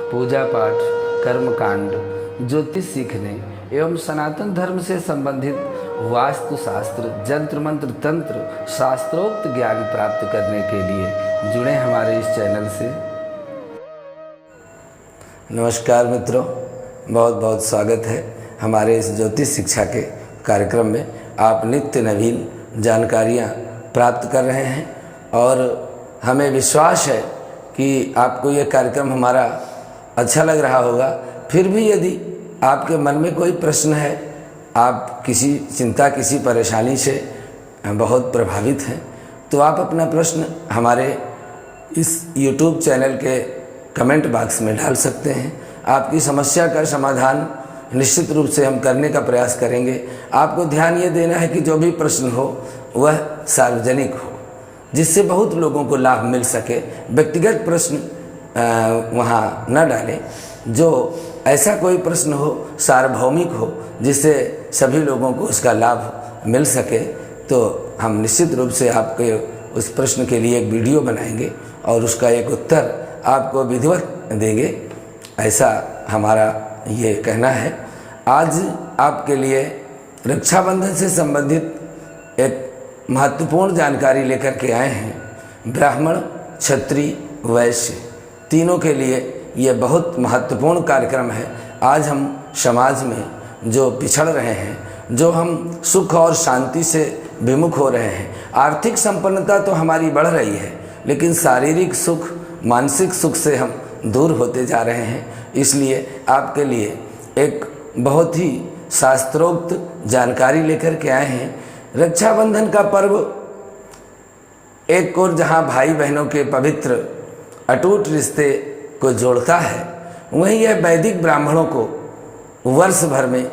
पूजा पाठ, कर्मकांड, ज्योतिष सीखने एवं सनातन धर्म से संबंधित वास्तु शास्त्र, जंत्र मंत्र, तंत्र, शास्त्रोक्त ज्ञान प्राप्त करने के लिए जुड़े हमारे इस चैनल से। नमस्कार मित्रों, बहुत बहुत स्वागत है हमारे इस ज्योतिष शिक्षा के कार्यक्रम में। आप नित्य नवीन जानकारियाँ प्राप्त कर रहे हैं और हमें विश्वास है कि आपको ये कार्यक्रम हमारा अच्छा लग रहा होगा। फिर भी यदि आपके मन में कोई प्रश्न है, आप किसी चिंता, किसी परेशानी से बहुत प्रभावित हैं, तो आप अपना प्रश्न हमारे इस YouTube चैनल के कमेंट बॉक्स में डाल सकते हैं। आपकी समस्या का समाधान निश्चित रूप से हम करने का प्रयास करेंगे। आपको ध्यान ये देना है कि जो भी प्रश्न हो वह सार्वजनिक हो, जिससे बहुत लोगों को लाभ मिल सके। व्यक्तिगत प्रश्न वहाँ न डालें। जो ऐसा कोई प्रश्न हो, सार्वभौमिक हो, जिससे सभी लोगों को उसका लाभ मिल सके, तो हम निश्चित रूप से आपके उस प्रश्न के लिए एक वीडियो बनाएंगे और उसका एक उत्तर आपको विधिवत देंगे, ऐसा हमारा ये कहना है। आज आपके लिए रक्षाबंधन से संबंधित एक महत्वपूर्ण जानकारी लेकर के आए हैं। ब्राह्मण, क्षत्रिय, वैश्य तीनों के लिए ये बहुत महत्वपूर्ण कार्यक्रम है। आज हम समाज में जो पिछड़ रहे हैं, जो हम सुख और शांति से विमुख हो रहे हैं, आर्थिक संपन्नता तो हमारी बढ़ रही है, लेकिन शारीरिक सुख, मानसिक सुख से हम दूर होते जा रहे हैं। इसलिए आपके लिए एक बहुत ही शास्त्रोक्त जानकारी लेकर के आए हैं। रक्षाबंधन का पर्व एक ओर जहाँ भाई बहनों के पवित्र अटूट रिश्ते को जोड़ता है, वहीं यह वैदिक ब्राह्मणों को वर्ष भर में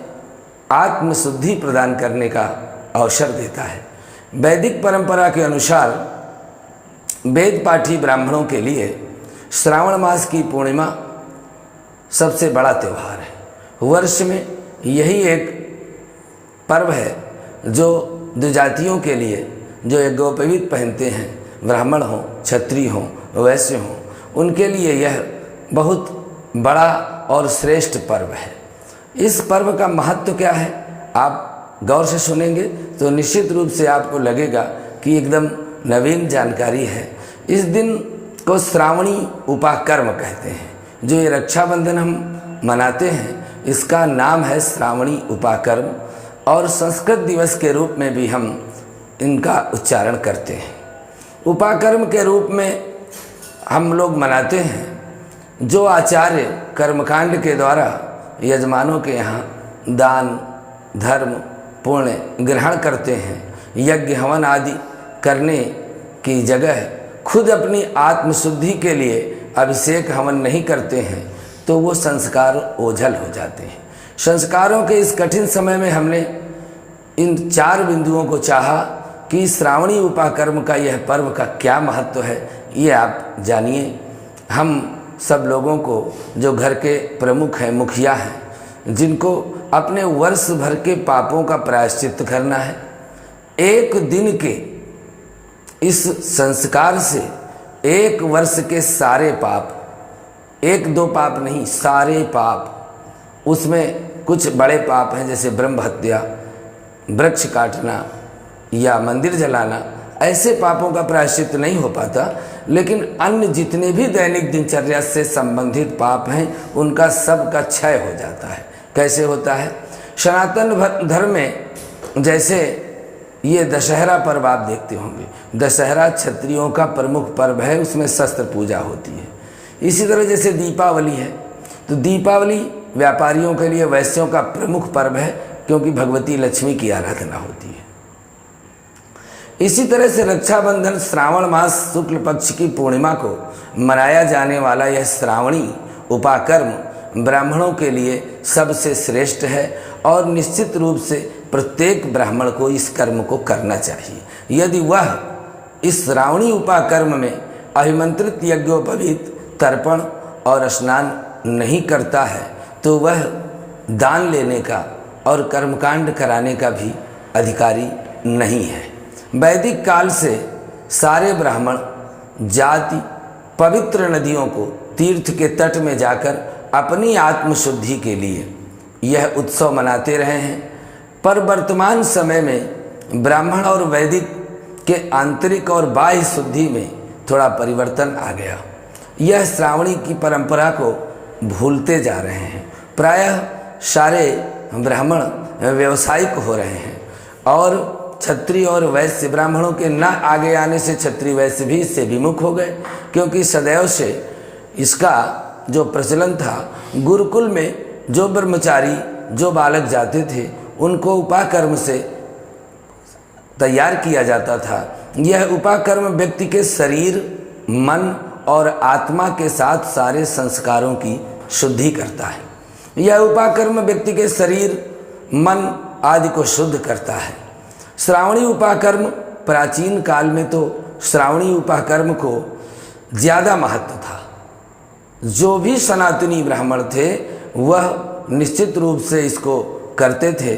आत्मशुद्धि प्रदान करने का अवसर देता है। वैदिक परंपरा के अनुसार वेद पाठी ब्राह्मणों के लिए श्रावण मास की पूर्णिमा सबसे बड़ा त्यौहार है। वर्ष में यही एक पर्व है जो द्विजातियों के लिए, जो एक गोपवीत पहनते हैं, ब्राह्मण हों, क्षत्रिय हों, वैश्य हों, उनके लिए यह बहुत बड़ा और श्रेष्ठ पर्व है। इस पर्व का महत्व क्या है, आप गौर से सुनेंगे तो निश्चित रूप से आपको लगेगा कि एकदम नवीन जानकारी है। इस दिन को श्रावणी उपाकर्म कहते हैं। जो ये रक्षाबंधन हम मनाते हैं, इसका नाम है श्रावणी उपाकर्म, और संस्कृत दिवस के रूप में भी हम इनका उच्चारण करते हैं। उपाकर्म के रूप में हम लोग मनाते हैं। जो आचार्य कर्मकांड के द्वारा यजमानों के यहाँ दान, धर्म, पुण्य ग्रहण करते हैं, यज्ञ हवन आदि करने की जगह खुद अपनी आत्मशुद्धि के लिए अभिषेक हवन नहीं करते हैं, तो वो संस्कार ओझल हो जाते हैं। संस्कारों के इस कठिन समय में हमने इन 4 बिंदुओं को चाहा कि श्रावणी उपाकर्म का यह पर्व का क्या महत्व है, ये आप जानिए। हम सब लोगों को, जो घर के प्रमुख हैं, मुखिया हैं, जिनको अपने वर्ष भर के पापों का प्रायश्चित करना है, एक दिन के इस संस्कार से एक वर्ष के सारे पाप, 1-2 पाप नहीं, सारे पाप, उसमें कुछ बड़े पाप हैं जैसे ब्रह्म हत्या, वृक्ष काटना या मंदिर जलाना, ऐसे पापों का प्रायश्चित नहीं हो पाता, लेकिन अन्य जितने भी दैनिक दिनचर्या से संबंधित पाप हैं, उनका सब का क्षय हो जाता है। कैसे होता है? सनातन धर्म में जैसे ये दशहरा पर्व आप देखते होंगे, दशहरा क्षत्रियों का प्रमुख पर्व है, उसमें शस्त्र पूजा होती है। इसी तरह जैसे दीपावली है, तो दीपावली व्यापारियों के लिए, वैश्यों का प्रमुख पर्व है, क्योंकि भगवती लक्ष्मी की आराधना होती है। इसी तरह से रक्षाबंधन श्रावण मास शुक्ल पक्ष की पूर्णिमा को मनाया जाने वाला यह श्रावणी उपाकर्म ब्राह्मणों के लिए सबसे श्रेष्ठ है, और निश्चित रूप से प्रत्येक ब्राह्मण को इस कर्म को करना चाहिए। यदि वह इस श्रावणी उपाकर्म में अभिमंत्रित यज्ञोपवीत, तर्पण और स्नान नहीं करता है, तो वह दान लेने का और कर्मकांड कराने का भी अधिकारी नहीं है। वैदिक काल से सारे ब्राह्मण जाति पवित्र नदियों को तीर्थ के तट में जाकर अपनी आत्मशुद्धि के लिए यह उत्सव मनाते रहे हैं। पर वर्तमान समय में ब्राह्मण और वैदिक के आंतरिक और बाह्य शुद्धि में थोड़ा परिवर्तन आ गया। यह श्रावणी की परंपरा को भूलते जा रहे हैं। प्रायः सारे ब्राह्मण व्यवसायिक हो रहे हैं और क्षत्रिय और वैश्य ब्राह्मणों के न आगे आने से क्षत्रिय वैश्य भी इससे विमुख हो गए, क्योंकि सदैव से इसका जो प्रचलन था, गुरुकुल में जो ब्रह्मचारी जो बालक जाते थे उनको उपाकर्म से तैयार किया जाता था। यह उपाकर्म व्यक्ति के शरीर, मन और आत्मा के साथ सारे संस्कारों की शुद्धि करता है। यह उपाकर्म व्यक्ति के शरीर, मन आदि को शुद्ध करता है। श्रावणी उपाकर्म, प्राचीन काल में तो श्रावणी उपाकर्म को ज़्यादा महत्व था। जो भी सनातनी ब्राह्मण थे वह निश्चित रूप से इसको करते थे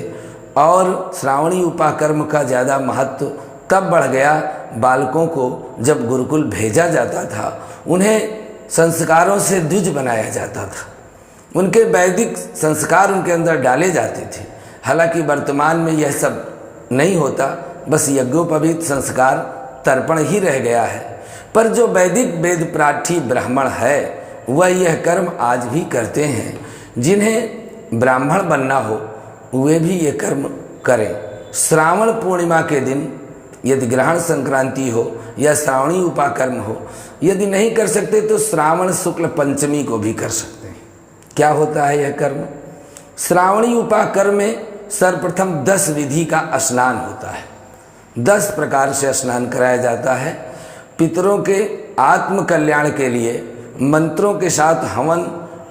और श्रावणी उपाकर्म का ज़्यादा महत्व तब बढ़ गया बालकों को जब गुरुकुल भेजा जाता था। उन्हें संस्कारों से द्विज बनाया जाता था, उनके वैदिक संस्कार उनके अंदर डाले जाते थे। हालांकि वर्तमान में यह सब नहीं होता, बस यज्ञोपवीत संस्कार तर्पण ही रह गया है। पर जो वैदिक वेद प्राठी ब्राह्मण है वह यह कर्म आज भी करते हैं। जिन्हें ब्राह्मण बनना हो वे भी ये कर्म करें। श्रावण पूर्णिमा के दिन यदि ग्रहण संक्रांति हो या श्रावणी उपाकर्म हो, यदि नहीं कर सकते तो श्रावण शुक्ल पंचमी को भी कर सकते हैं। क्या होता है यह कर्म? श्रावणी उपाकर्म में सर्वप्रथम 10 विधि का स्नान होता है। 10 प्रकार से स्नान कराया जाता है। पितरों के आत्म कल्याण के लिए मंत्रों के साथ हवन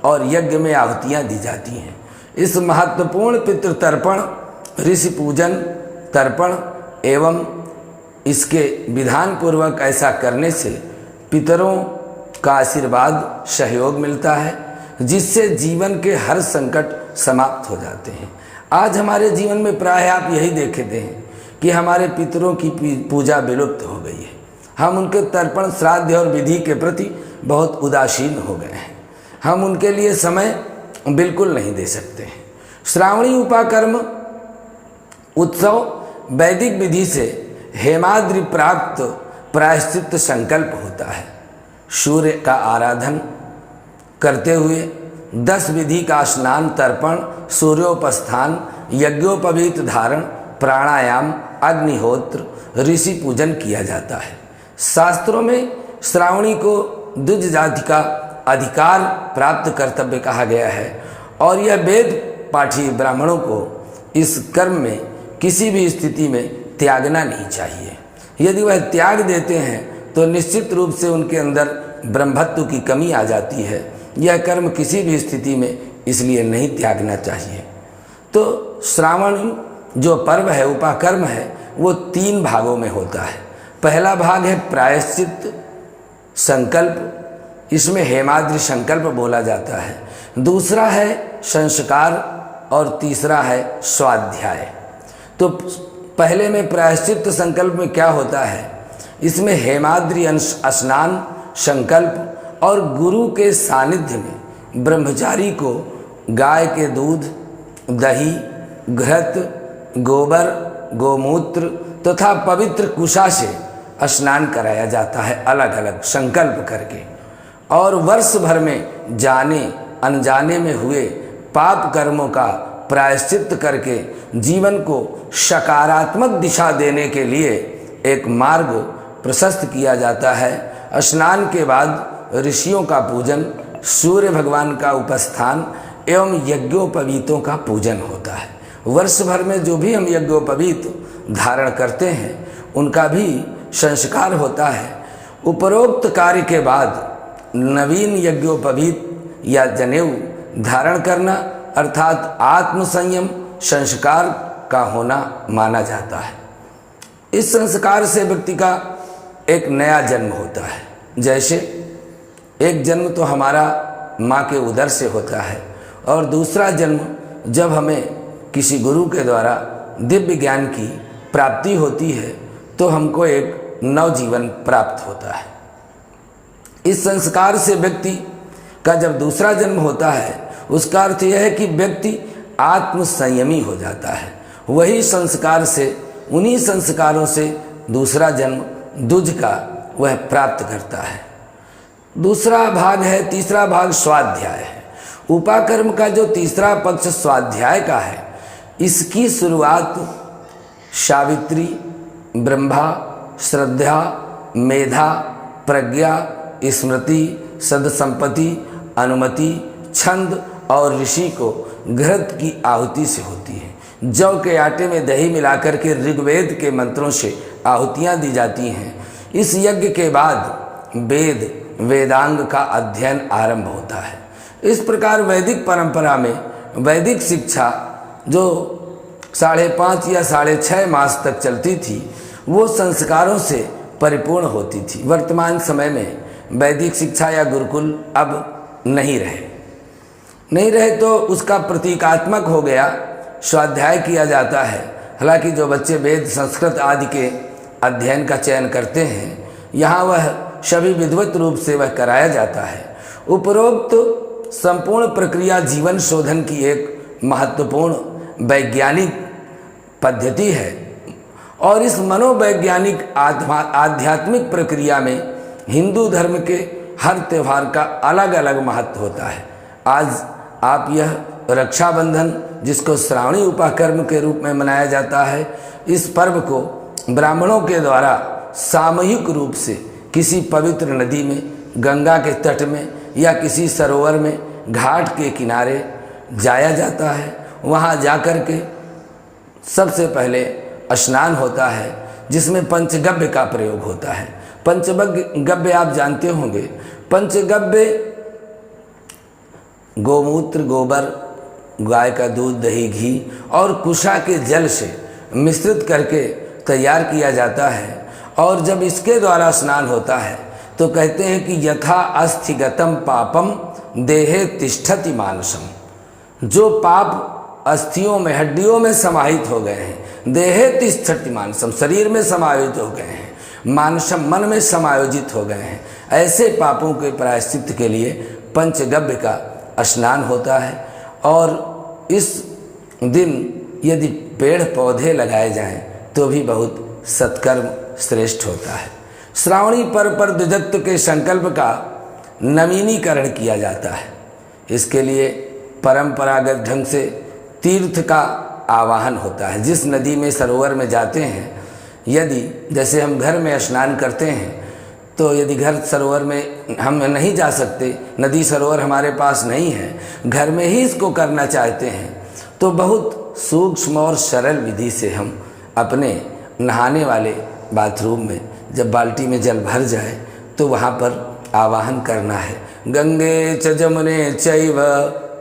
और यज्ञ में आहुतियाँ दी जाती हैं। इस महत्वपूर्ण पितृ तर्पण, ऋषि पूजन तर्पण एवं इसके विधान पूर्वक ऐसा करने से पितरों का आशीर्वाद, सहयोग मिलता है, जिससे जीवन के हर संकट समाप्त हो जाते हैं। आज हमारे जीवन में प्राय आप यही देखते हैं कि हमारे पितरों की पूजा विलुप्त हो गई है। हम उनके तर्पण, श्राद्ध और विधि के प्रति बहुत उदासीन हो गए हैं। हम उनके लिए समय बिल्कुल नहीं दे सकते हैं। श्रावणी उपाकर्म उत्सव वैदिक विधि से हेमाद्रि प्राप्त प्रायश्चित संकल्प होता है। सूर्य का आराधन करते हुए 10 विधि का स्नान, तर्पण, सूर्योपस्थान, यज्ञोपवीत धारण, प्राणायाम, अग्निहोत्र, ऋषि पूजन किया जाता है। शास्त्रों में श्रावणी को द्विज जाति का अधिकार प्राप्त कर्तव्य कहा गया है और यह वेद पाठी ब्राह्मणों को इस कर्म में किसी भी स्थिति में त्यागना नहीं चाहिए। यदि वह त्याग देते हैं तो निश्चित रूप से उनके अंदर ब्रह्मत्व की कमी आ जाती है। यह कर्म किसी भी स्थिति में इसलिए नहीं त्यागना चाहिए। तो श्रावण जो पर्व है, उपाकर्म है, वो 3 भागों में होता है। पहला भाग है प्रायश्चित संकल्प, इसमें हेमाद्रि संकल्प बोला जाता है। दूसरा है संस्कार और तीसरा है स्वाध्याय। तो पहले में प्रायश्चित संकल्प में क्या होता है, इसमें हेमाद्रि स्नान संकल्प और गुरु के सानिध्य में ब्रह्मचारी को गाय के दूध, दही, घृत, गोबर, गोमूत्र तथा पवित्र कुशा से स्नान कराया जाता है, अलग अलग संकल्प करके। और वर्ष भर में जाने अनजाने में हुए पाप कर्मों का प्रायश्चित करके जीवन को सकारात्मक दिशा देने के लिए एक मार्ग प्रशस्त किया जाता है। स्नान के बाद ऋषियों का पूजन, सूर्य भगवान का उपस्थान एवं यज्ञोपवीतों का पूजन होता है। वर्ष भर में जो भी हम यज्ञोपवीत धारण करते हैं उनका भी संस्कार होता है। उपरोक्त कार्य के बाद नवीन यज्ञोपवीत या जनेऊ धारण करना अर्थात आत्मसंयम संस्कार का होना माना जाता है। इस संस्कार से व्यक्ति का एक नया जन्म होता है। जैसे एक जन्म तो हमारा माँ के उदर से होता है और दूसरा जन्म जब हमें किसी गुरु के द्वारा दिव्य ज्ञान की प्राप्ति होती है तो हमको एक नवजीवन प्राप्त होता है। इस संस्कार से व्यक्ति का जब दूसरा जन्म होता है, उसका अर्थ यह है कि व्यक्ति आत्मसंयमी हो जाता है। वही संस्कार से, उन्हीं संस्कारों से दूसरा जन्म दुज का वह प्राप्त करता है। दूसरा भाग है, तीसरा भाग स्वाध्याय है। उपाकर्म का जो तीसरा पक्ष स्वाध्याय का है, इसकी शुरुआत सावित्री, ब्रह्मा, श्रद्धा, मेधा, प्रज्ञा, स्मृति, सदसंपत्ति, अनुमति, छंद और ऋषि को घृत की आहुति से होती है। जौ के आटे में दही मिलाकर के ऋग्वेद के मंत्रों से आहुतियाँ दी जाती हैं। इस यज्ञ के बाद वेद, वेदांग का अध्ययन आरंभ होता है। इस प्रकार वैदिक परंपरा में वैदिक शिक्षा जो 5.5 या 6.5 मास तक चलती थी, वो संस्कारों से परिपूर्ण होती थी। वर्तमान समय में वैदिक शिक्षा या गुरुकुल अब नहीं रहे तो उसका प्रतीकात्मक हो गया, स्वाध्याय किया जाता है। हालांकि जो बच्चे वेद, संस्कृत आदि के अध्ययन का चयन करते हैं, यहाँ वह सभी विधिवत रूप से वह कराया जाता है। उपरोक्त संपूर्ण प्रक्रिया जीवन शोधन की एक महत्वपूर्ण वैज्ञानिक पद्धति है और इस मनोवैज्ञानिक आध्यात्मिक प्रक्रिया में हिंदू धर्म के हर त्यौहार का अलग अलग महत्व होता है। आज आप यह रक्षाबंधन, जिसको श्रावणी उपाकर्म के रूप में मनाया जाता है, इस पर्व को ब्राह्मणों के द्वारा सामूहिक रूप से किसी पवित्र नदी में, गंगा के तट में या किसी सरोवर में, घाट के किनारे जाया जाता है। वहाँ जाकर के सबसे पहले स्नान होता है, जिसमें पंचगव्य का प्रयोग होता है। पंचगव्य आप जानते होंगे। पंचगव्य गोमूत्र, गोबर, गाय का दूध, दही, घी और कुशा के जल से मिश्रित करके तैयार किया जाता है। और जब इसके द्वारा स्नान होता है तो कहते हैं कि यथा अस्थिगतम पापम देहे तिष्ठति मानसम। जो पाप अस्थियों में, हड्डियों में समाहित हो गए हैं, देहे तिष्ठति मानसम, शरीर में समायोजित हो गए हैं, मानसम, मन में समायोजित हो गए हैं, ऐसे पापों के प्रायश्चित के लिए पंचगव्य का स्नान होता है। और इस दिन यदि पेड़ पौधे लगाए जाएं तो भी बहुत सत्कर्म श्रेष्ठ होता है। श्रावणी पर्व पर द्विजत्व के संकल्प का नवीनीकरण किया जाता है। इसके लिए परंपरागत ढंग से तीर्थ का आवाहन होता है। जिस नदी में, सरोवर में जाते हैं, यदि जैसे हम घर में स्नान करते हैं, तो यदि घर सरोवर में हम नहीं जा सकते, नदी सरोवर हमारे पास नहीं है, घर में ही इसको करना चाहते हैं, तो बहुत सूक्ष्म और सरल विधि से हम अपने नहाने वाले बाथरूम में जब बाल्टी में जल भर जाए तो वहाँ पर आवाहन करना है। गंगे च जमुने चैव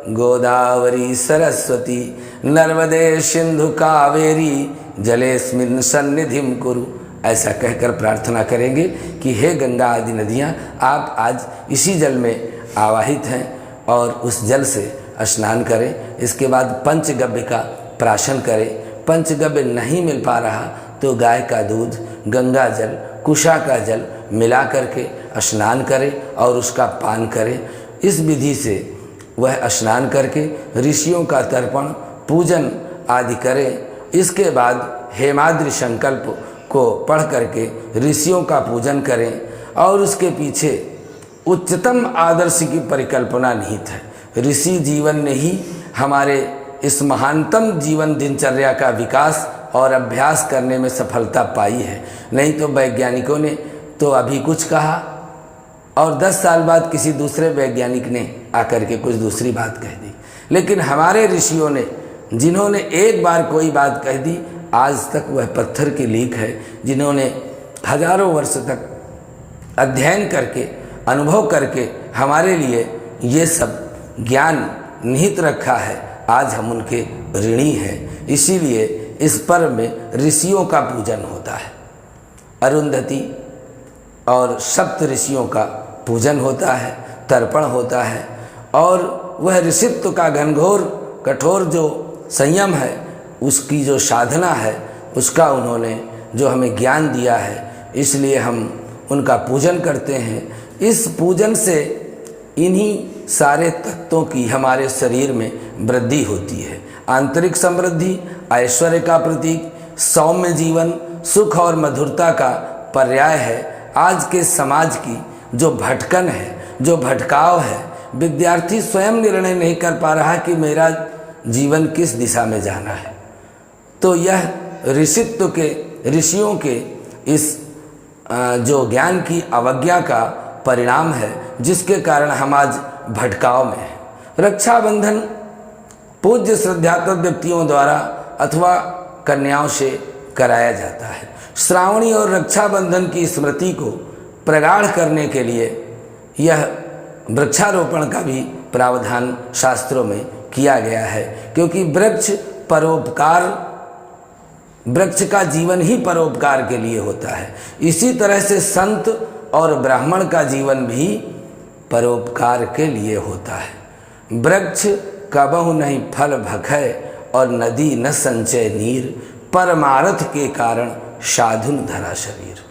गोदावरी सरस्वती नर्मदे सिंधु कावेरी जलेस्मिन् सन्निधिं कुरु। ऐसा कहकर प्रार्थना करेंगे कि हे गंगा आदि नदियाँ, आप आज इसी जल में आवाहित हैं और उस जल से स्नान करें। इसके बाद पंचगव्य का प्राशन करें। पंचगव्य नहीं मिल पा रहा तो गाय का दूध, गंगा जल, कुशा का जल मिला करके स्नान करें और उसका पान करें। इस विधि से वह स्नान करके ऋषियों का तर्पण, पूजन आदि करें। इसके बाद हेमाद्रि संकल्प को पढ़ करके ऋषियों का पूजन करें और उसके पीछे उच्चतम आदर्श की परिकल्पना निहित है। ऋषि जीवन ने ही हमारे इस महानतम जीवन दिनचर्या का विकास और अभ्यास करने में सफलता पाई है। नहीं तो वैज्ञानिकों ने तो अभी कुछ कहा और 10 साल बाद किसी दूसरे वैज्ञानिक ने आकर के कुछ दूसरी बात कह दी। लेकिन हमारे ऋषियों ने, जिन्होंने एक बार कोई बात कह दी, आज तक वह पत्थर की लीक है। जिन्होंने हजारों वर्ष तक अध्ययन करके, अनुभव करके हमारे लिए ये सब ज्ञान निहित रखा है, आज हम उनके ऋणी हैं। इसीलिए इस पर्व में ऋषियों का पूजन होता है। अरुंधति और सप्त ऋषियों का पूजन होता है, तर्पण होता है और वह ऋषित्व का घनघोर कठोर जो संयम है, उसकी जो साधना है, उसका उन्होंने जो हमें ज्ञान दिया है, इसलिए हम उनका पूजन करते हैं। इस पूजन से इन्हीं सारे तत्वों की हमारे शरीर में वृद्धि होती है। आंतरिक समृद्धि, ऐश्वर्य का प्रतीक, सौम्य जीवन, सुख और मधुरता का पर्याय है। आज के समाज की जो भटकन है, जो भटकाव है, विद्यार्थी स्वयं निर्णय नहीं कर पा रहा कि मेरा जीवन किस दिशा में जाना है। तो यह ऋषित्व के, ऋषियों के इस जो ज्ञान की अवज्ञा का परिणाम है, जिसके कारण हम आज भटकाव में हैं। रक्षाबंधन पूज्य श्रद्धात्मक व्यक्तियों द्वारा अथवा कन्याओं से कराया जाता है। श्रावणी और रक्षाबंधन की स्मृति को प्रगाढ़ करने के लिए यह वृक्षारोपण का भी प्रावधान शास्त्रों में किया गया है, क्योंकि वृक्ष परोपकार, वृक्ष का जीवन ही परोपकार के लिए होता है। इसी तरह से संत और ब्राह्मण का जीवन भी परोपकार के लिए होता है। वृक्ष कबहु नहीं फल भखै और नदी न संचय नीर, परमार्थ के कारण साधुन धरा शरीर।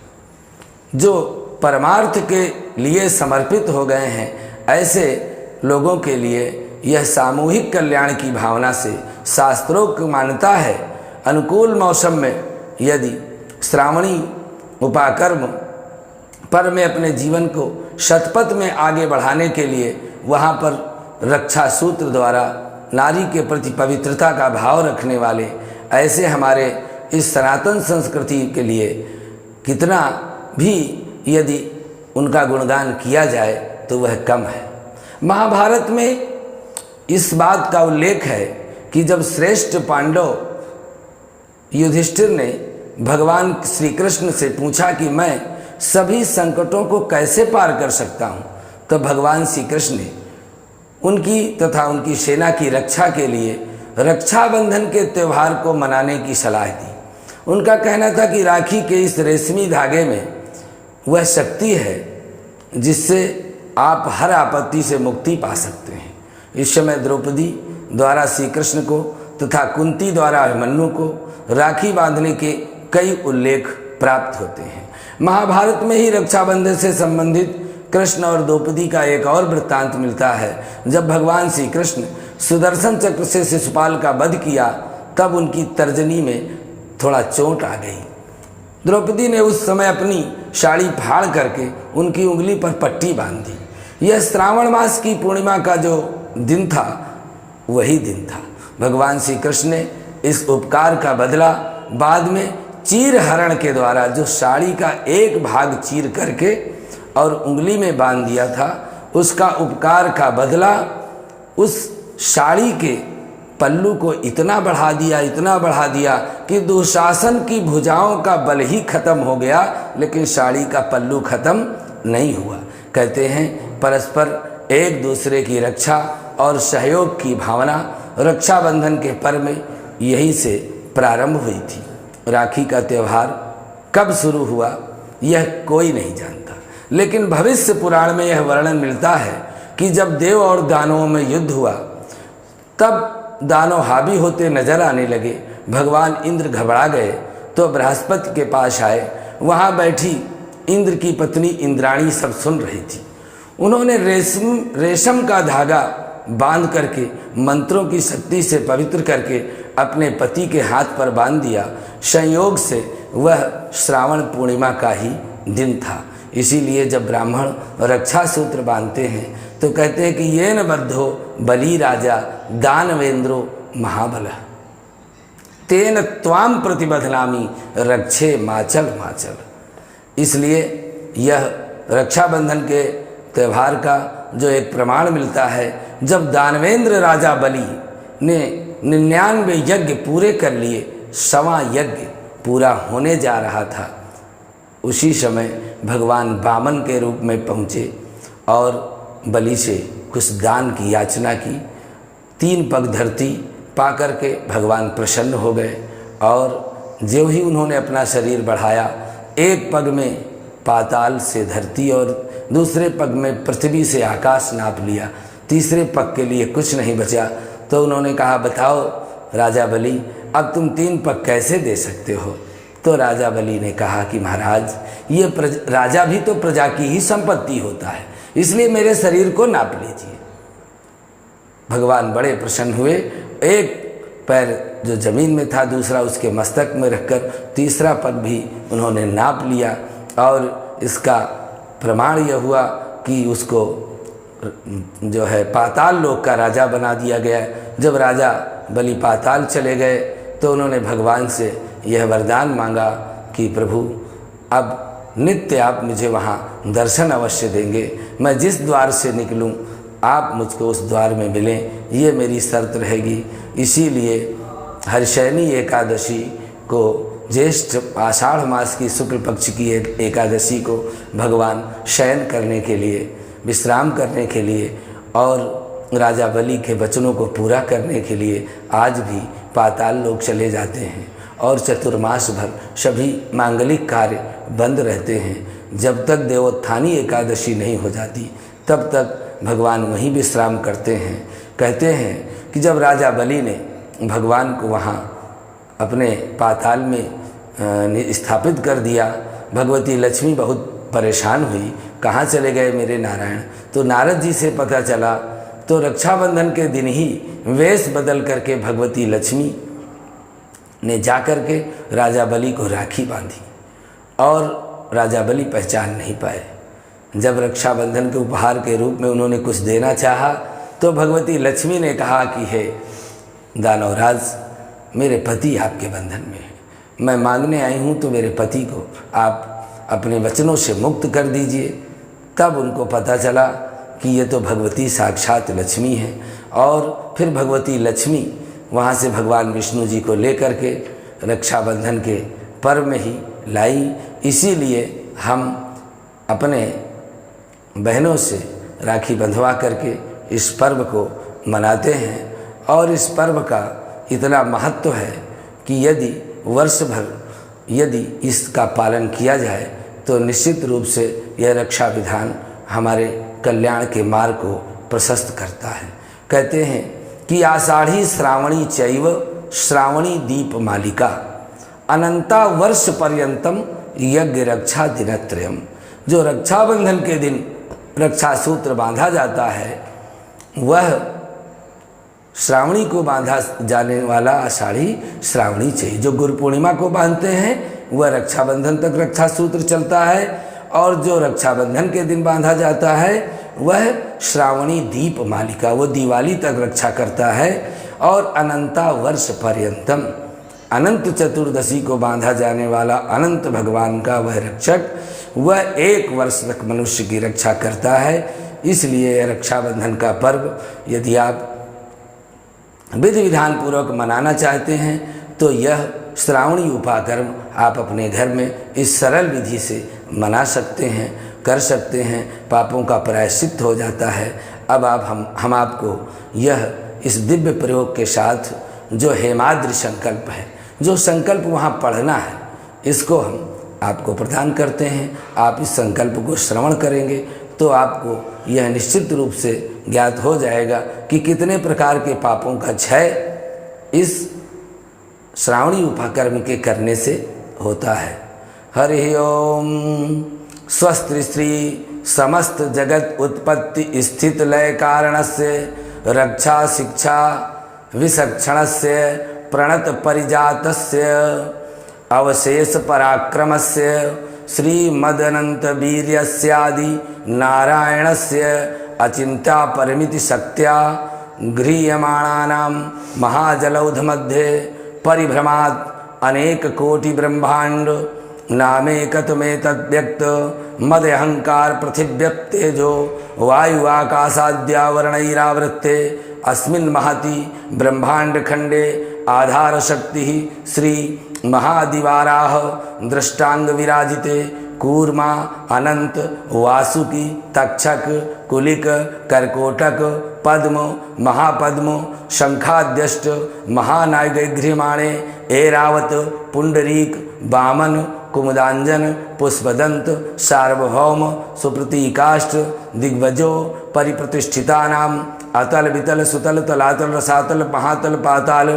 जो परमार्थ के लिए समर्पित हो गए हैं, ऐसे लोगों के लिए यह सामूहिक कल्याण की भावना से शास्त्रोक्त मान्यता है। अनुकूल मौसम में यदि श्रावणी उपाकर्म पर में अपने जीवन को शतपथ में आगे बढ़ाने के लिए वहाँ पर रक्षा सूत्र द्वारा नारी के प्रति पवित्रता का भाव रखने वाले ऐसे हमारे इस सनातन संस्कृति के लिए कितना भी यदि उनका गुणगान किया जाए तो वह कम है। महाभारत में इस बात का उल्लेख है कि जब श्रेष्ठ पांडव युधिष्ठिर ने भगवान श्री कृष्ण से पूछा कि मैं सभी संकटों को कैसे पार कर सकता हूँ, तो भगवान श्री कृष्ण ने उनकी तथा उनकी सेना की रक्षा के लिए रक्षाबंधन के त्यौहार को मनाने की सलाह दी। उनका कहना था कि राखी के इस रेशमी धागे में वह शक्ति है जिससे आप हर आपत्ति से मुक्ति पा सकते हैं। इस समय द्रौपदी द्वारा श्री कृष्ण को तथा कुंती द्वारा अभिमन्यु को राखी बांधने के कई उल्लेख प्राप्त होते हैं। महाभारत में ही रक्षाबंधन से संबंधित कृष्ण और द्रौपदी का एक और वृत्तांत मिलता है। जब भगवान श्री कृष्ण सुदर्शन चक्र से शिशुपाल का वध किया, तब उनकी तर्जनी में थोड़ा चोट आ गई। द्रौपदी ने उस समय अपनी साड़ी फाड़ करके उनकी उंगली पर पट्टी बांध दी। यह श्रावण मास की पूर्णिमा का जो दिन था, वही दिन था। भगवान श्री कृष्ण ने इस उपकार का बदला बाद में चीर हरण के द्वारा, जो साड़ी का एक भाग चीर करके और उंगली में बांध दिया था, उसका उपकार का बदला उस साड़ी के पल्लू को इतना बढ़ा दिया कि दुशासन की भुजाओं का बल ही खत्म हो गया, लेकिन साड़ी का पल्लू खत्म नहीं हुआ। कहते हैं परस्पर एक दूसरे की रक्षा और सहयोग की भावना रक्षाबंधन के पर्व में यही से प्रारंभ हुई थी। राखी का त्यौहार कब शुरू हुआ यह कोई नहीं जानता, लेकिन भविष्य पुराण में यह वर्णन मिलता है कि जब देव और दानवों में युद्ध हुआ, तब दानव हावी होते नजर आने लगे। भगवान इंद्र घबरा गए तो बृहस्पति के पास आए। वहाँ बैठी इंद्र की पत्नी इंद्राणी सब सुन रही थी। उन्होंने रेशम का धागा बांध करके मंत्रों की शक्ति से पवित्र करके अपने पति के हाथ पर बांध दिया। संयोग से वह श्रावण पूर्णिमा का ही दिन था। इसीलिए जब ब्राह्मण रक्षा सूत्र बांधते हैं तो कहते हैं कि ये न बद्धो बली राजा दानवेंद्रो महाबल तेन त्वाम प्रतिबधनामी रक्षे माचल माचल। इसलिए यह रक्षाबंधन के त्यौहार का जो एक प्रमाण मिलता है, जब दानवेंद्र राजा बलि ने 99 यज्ञ पूरे कर लिए, 100वां यज्ञ पूरा होने जा रहा था, उसी समय भगवान वामन के रूप में पहुँचे और बलि से कुछ दान की याचना की। 3 पग धरती पा करके भगवान प्रसन्न हो गए और जो ही उन्होंने अपना शरीर बढ़ाया, एक पग में पाताल से धरती और दूसरे पग में पृथ्वी से आकाश नाप लिया, तीसरे पग के लिए कुछ नहीं बचा। तो उन्होंने कहा, बताओ राजा बलि, अब तुम 3 पग कैसे दे सकते हो? तो राजा बलि ने कहा कि महाराज, ये राजा भी तो प्रजा की ही संपत्ति होता है, इसलिए मेरे शरीर को नाप लीजिए। भगवान बड़े प्रसन्न हुए। एक पैर जो जमीन में था, दूसरा उसके मस्तक में रखकर तीसरा पग भी उन्होंने नाप लिया, और इसका प्रमाण यह हुआ कि उसको जो है पाताल लोक का राजा बना दिया गया। जब राजा बलि पाताल चले गए तो उन्होंने भगवान से यह वरदान मांगा कि प्रभु, अब नित्य आप मुझे वहाँ दर्शन अवश्य देंगे, मैं जिस द्वार से निकलूँ आप मुझको उस द्वार में मिलें, ये मेरी शर्त रहेगी। इसीलिए हर्षैनी एकादशी को, ज्येष्ठ आषाढ़ मास की शुक्ल पक्ष की एकादशी को भगवान शयन करने के लिए, विश्राम करने के लिए और राजा बलि के वचनों को पूरा करने के लिए आज भी पाताल लोक चले जाते हैं, और चतुर्मास भर सभी मांगलिक कार्य बंद रहते हैं। जब तक देवोत्थानी एकादशी नहीं हो जाती तब तक भगवान वहीं विश्राम करते हैं। कहते हैं कि जब राजा बलि ने भगवान को वहाँ अपने पाताल में स्थापित कर दिया, भगवती लक्ष्मी बहुत परेशान हुई, कहाँ चले गए मेरे नारायण। तो नारद जी से पता चला, तो रक्षाबंधन के दिन ही वेश बदल करके भगवती लक्ष्मी ने जाकर के राजा बलि को राखी बांधी, और राजा बलि पहचान नहीं पाए। जब रक्षाबंधन के उपहार के रूप में उन्होंने कुछ देना चाहा तो भगवती लक्ष्मी ने कहा कि हे दानवराज, मेरे पति आपके बंधन में हैं, मैं मांगने आई हूँ, तो मेरे पति को आप अपने वचनों से मुक्त कर दीजिए। तब उनको पता चला कि ये तो भगवती साक्षात लक्ष्मी है, और फिर भगवती लक्ष्मी वहाँ से भगवान विष्णु जी को लेकर के रक्षाबंधन के पर्व में ही लाई। इसीलिए हम अपने बहनों से राखी बंधवा करके इस पर्व को मनाते हैं, और इस पर्व का इतना महत्व है कि यदि वर्ष भर यदि इसका पालन किया जाए तो निश्चित रूप से यह रक्षा विधान हमारे कल्याण के मार्ग को प्रशस्त करता है। कहते हैं कि आषाढ़ी श्रावणी चैव श्रावणी दीप मालिका अनंता वर्ष पर्यंतम यज्ञ रक्षा दिनत्रयम। जो रक्षाबंधन के दिन रक्षा सूत्र बांधा जाता है, वह श्रावणी को बांधा जाने वाला आषाढ़ी श्रावणी चाहिए। जो गुरु पूर्णिमा को बांधते हैं वह रक्षाबंधन तक रक्षा सूत्र चलता है, और जो रक्षाबंधन के दिन बांधा जाता है वह श्रावणी दीप मालिका, वो दिवाली तक रक्षा करता है। और अनंता वर्ष पर्यंतम, अनंत चतुर्दशी को बांधा जाने वाला अनंत भगवान का वह रक्षक, वह 1 वर्ष तक मनुष्य की रक्षा करता है। इसलिए रक्षाबंधन का पर्व यदि आप विधि विधान पूर्वक मनाना चाहते हैं तो यह श्रावणी उपाकर्म आप अपने घर में इस सरल विधि से मना सकते हैं, कर सकते हैं, पापों का प्रायश्चित हो जाता है। अब आप हम आपको यह इस दिव्य प्रयोग के साथ जो हेमाद्रि संकल्प है, जो संकल्प वहाँ पढ़ना है, इसको हम आपको प्रदान करते हैं। आप इस संकल्प को श्रवण करेंगे तो आपको यह निश्चित रूप से ज्ञात हो जाएगा कि कितने प्रकार के पापों का क्षय इस श्रावणी उपाकर्म के करने से होता है। हरि ओम। स्वस्ति श्री समस्त जगत उत्पत्ति स्थित लय कारणस्य रक्षा शिक्षा विचक्षणस्य प्रणत परिजातस्य अवशेष पराक्रमस्य श्रीमदनंत वीर्यस्यादि नारायणस्य अचिंत्या परिमिति शक्त्या गृह्यमाणानां महाजलौध मध्ये परिभ्रमात् अनेक कोटि ब्रह्मांड नामेकतमेतद्व्यक्त मद अहंकार पृथिव्यप्तेजो वायु आकाशाद्यावरणैरावृत्ते अस्मिन् महति ब्रह्मांड खंडे आधार शक्ति श्री महादिवाराह दृष्टांग विराजिते कूर्मा अनंत वासुकी तक्षक कुलिक कर्कोटक पद्म महापद्म शंखाद्यष्ट महानायगृह्यमाणे ऐरावत पुंडरीक वामन कुमुदांजन पुष्पदंत सार्वभौम सुप्रतीकाष्ट दिग्वजो परिप्रतिष्ठितानाम अतल वितल सुतल तलातल रसातल महातल पाताल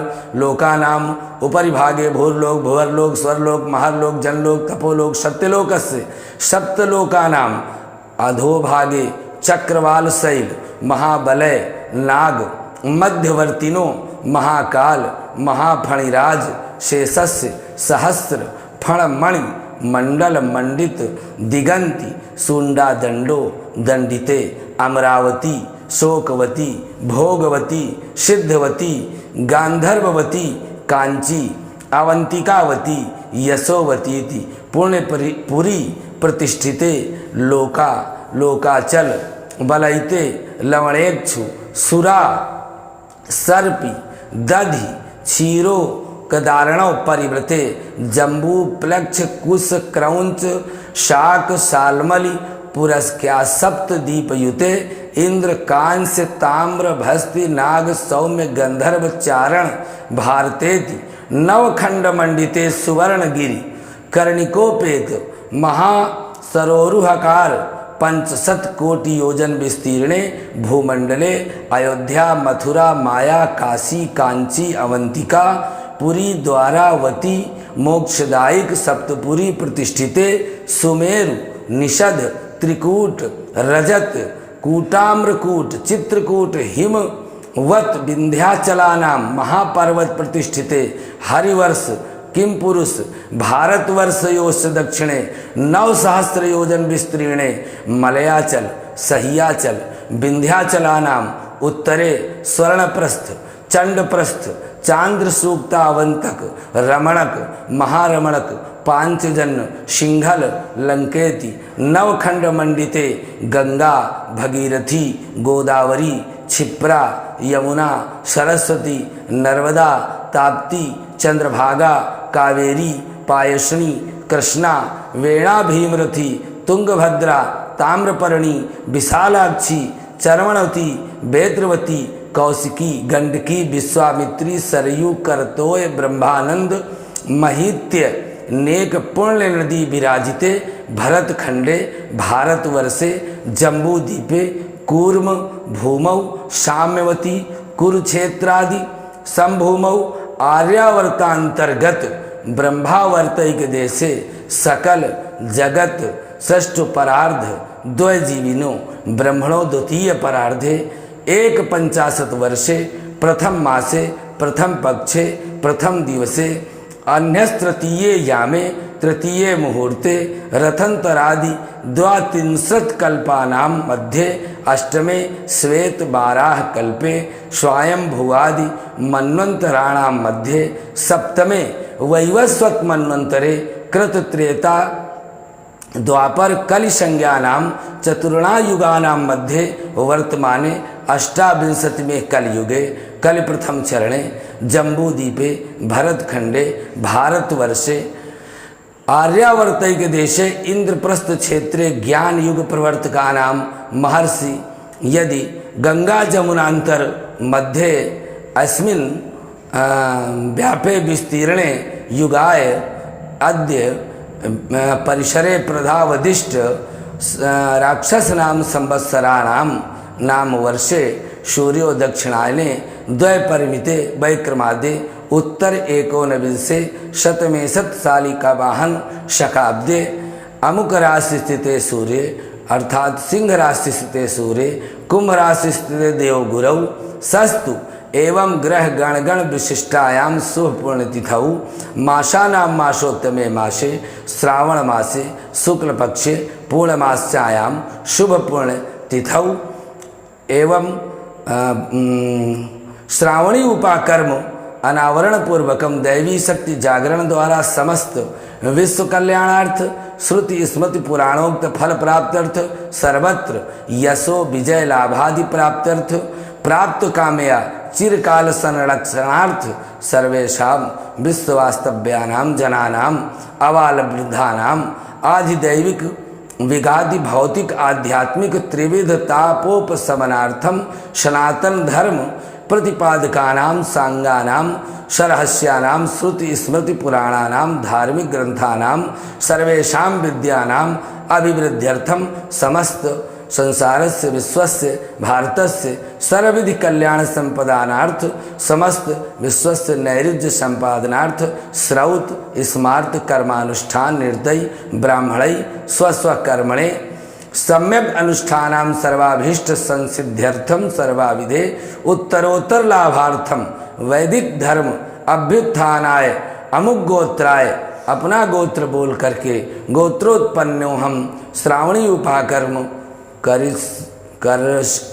लोकानाम उपरि भागे भूर्लोक भुवर्लोक स्वर्लोक महारलोक जनलोक तपोलोक सत्यलोकस्य सप्तलोकानाम अधोभागे चक्रवाल शैल महाबलय नाग मध्यवर्तिनो महाकाल महाफणिराज शेषस्य सहस्र फणमणि मंडल मंडित दिगंती सुंडा दंडो दंडिते अमरावती शोकवती भोगवती सिद्धवती गांधर्ववती कांची अवंतिकावती यशोवती पुण्यपुरी प्रतिष्ठिते लोका लोकाचल बलयिते लवणेक्षु सुरा सर्पी दधि क्षीरो कदारणव परिवृते जम्बू प्लक्ष कुश क्रौंच शाक सालमलि पुरस्क्या सप्त दीपयुते इंद्र कांस्य ताम्र भस्ति नाग सौम्य गंधर्व चारण भारतेति नवखंड मंडिते सुवर्णगिरि कर्णिकोपेत महासरोरुहकार पंचशत कोटि योजन विस्तीर्णे भूमंडले अयोध्या मथुरा माया काशी कांची अवंतिका पुरी द्वारावती मोक्षदायिक सप्तपुरी प्रतिष्ठिते सुमेरु निषद त्रिकूट रजत कूटाम्रकूट चित्रकूट हिमवत विंध्याचलानाम महापर्वत प्रतिष्ठिते हरिवर्ष किम पुरुष भारतवर्षयोश्च दक्षिणे 9,000 योजन विस्तीर्णे मलयाचल सह्याचल विंध्याचलानाम उत्तरे स्वर्णप्रस्थ चंडप्रस्थ चांद्र सूक्तावंतक रमणक महारमणक पांचजन्य सिंघल लंकेति नवखंड मंडिते गंगा भगीरथी गोदावरी क्षिप्रा यमुना सरस्वती नर्मदा ताप्ती चंद्रभागा कावेरी पायसनी कृष्णा वेणा भीमरथी तुंगभद्रा ताम्रपर्णी विशालाक्षी चर्वणवती बेत्रवती कौशिकी गंडकी विश्वामित्री सरयू करतोय ब्रह्मानंद महित्य नेक पुण्य नदी विराजिते भरतखंडे भारतवर्षे जम्बूद्वीपे कूर्म भूमौ साम्यवती कुरुक्षेत्रादि संभूमौ आर्यावर्तांतर्गत ब्रह्मावर्तैक देशे सकल जगत षष्ठ परार्ध द्वैजीविनो ब्रह्मणो द्वितीय परार्धे 51 वर्षे प्रथम मासे प्रथम पक्षे प्रथम दिवसे अन्यस्तृतीये यामे तृतीये मुहूर्ते रथंतरादि 32 कल्पानां मध्ये अष्टमे श्वेत बाराह कल्पे स्वायंभुवादि मन्वंतराणां मध्ये सप्तमे वैवस्वत मन्वंतरे कृतत्रेता द्वापर कलि संज्ञानां चतुर्णायुगानां मध्ये वर्तमाने 28 में कलयुगे कल प्रथम चरणे जम्बूद्वीपे भरतखंडे भारतवर्षे आर्यावर्तैक देशे इंद्रप्रस्थ क्षेत्रे ज्ञान युग प्रवर्तकानां महर्षि यदि गंगा जमुनांतर मध्ये अस्मिन् व्यापे विस्तीर्णे युगाय अद्य परिसरे प्रधावदिष्ट राक्षसनाम संवत्सराणां नाम वर्षे सूर्यो दक्षिणायने द्वैपरिमिते वैक्रमादे उत्तर एकोनविंशे शतमे शतशालिका वाहन शकाब्दे अमुक राशि स्थिते सूर्य अर्थात सिंह राशि स्थिते सूर्य कुंभ राशि स्थिते देवगुरौ सस्तु एवं ग्रह गणगण विशिष्टायां शुभ पुण्यतिथौ मासानां मासोत्तमे मासे श्रावण मासे शुक्ल पक्षे पूर्णमास्यायां शुभ पुण्यतिथौ एवं श्रावणी उपाकर्म अनावरण पूर्वकम दैवी शक्ति जागरण द्वारा समस्त विश्व कल्याणार्थ श्रुति स्मृति पुराणोक्त फल प्राप्त्यर्थ सर्वत्र यशो विजय लाभादि प्राप्त्यर्थ प्राप्त कामया चिरकाल संरक्षणार्थ सर्वेषां विश्ववास्तव्यानां जनानां अबाल वृद्धानां आधिदैविक विगादि भौतिक आध्यात्मिक त्रिविध तापोपशमनार्थम सनातन धर्म प्रतिपादकानां सांगानां शरहस्यानां श्रुति स्मृति पुराणानां धार्मिक ग्रंथानां सर्वेषां विद्यानां अभिवृद्ध्यर्थम समस्त संसारस्य विश्वस्य भारतस्य सर्वविधि कल्याण संपदानार्थ समस्त विश्वस्य नैरुज्य संपादनार्थ श्रौत स्मार्त कर्मानुष्ठान निर्दयी ब्राह्मणै स्वस्वकर्मणे सम्यक अनुष्ठानां सर्वाभीष्ट संसिद्ध्यर्थम सर्वाविधे उत्तरोत्तर लाभार्थम वैदिक धर्म अभ्युत्थानाय अमुक गोत्राय अपना गोत्र बोल करके गोत्रोत्पन्नो हम श्रावणी उपाकर्म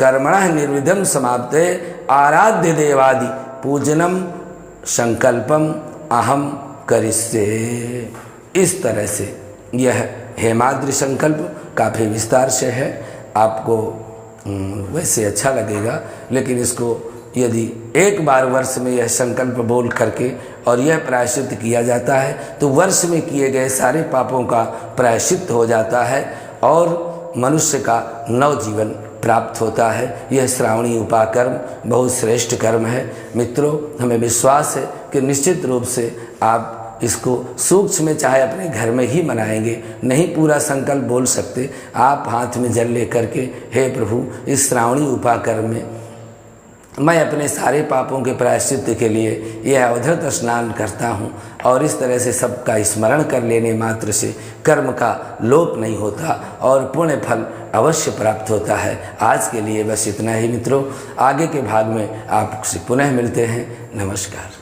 कर्मण निर्विधम समाप्ते आराध्य देवादि पूजनम संकल्पम अहम करिष्ये। इस तरह से यह हेमाद्रि संकल्प काफ़ी विस्तार से है। आपको वैसे अच्छा लगेगा, लेकिन इसको यदि एक बार वर्ष में यह संकल्प बोल करके और यह प्रायश्चित किया जाता है तो वर्ष में किए गए सारे पापों का प्रायश्चित हो जाता है और मनुष्य का नव जीवन प्राप्त होता है। यह श्रावणी उपाकर्म बहुत श्रेष्ठ कर्म है। मित्रों, हमें विश्वास है कि निश्चित रूप से आप इसको सूक्ष्म में चाहे अपने घर में ही मनाएंगे, नहीं पूरा संकल्प बोल सकते, आप हाथ में जल लेकर के हे प्रभु इस श्रावणी उपाकर्म में मैं अपने सारे पापों के प्रायश्चित के लिए यह अवधृत स्नान करता हूँ और इस तरह से सबका स्मरण कर लेने मात्र से कर्म का लोप नहीं होता और पुण्य फल अवश्य प्राप्त होता है। आज के लिए बस इतना ही मित्रों, आगे के भाग में आपसे पुनः मिलते हैं। नमस्कार।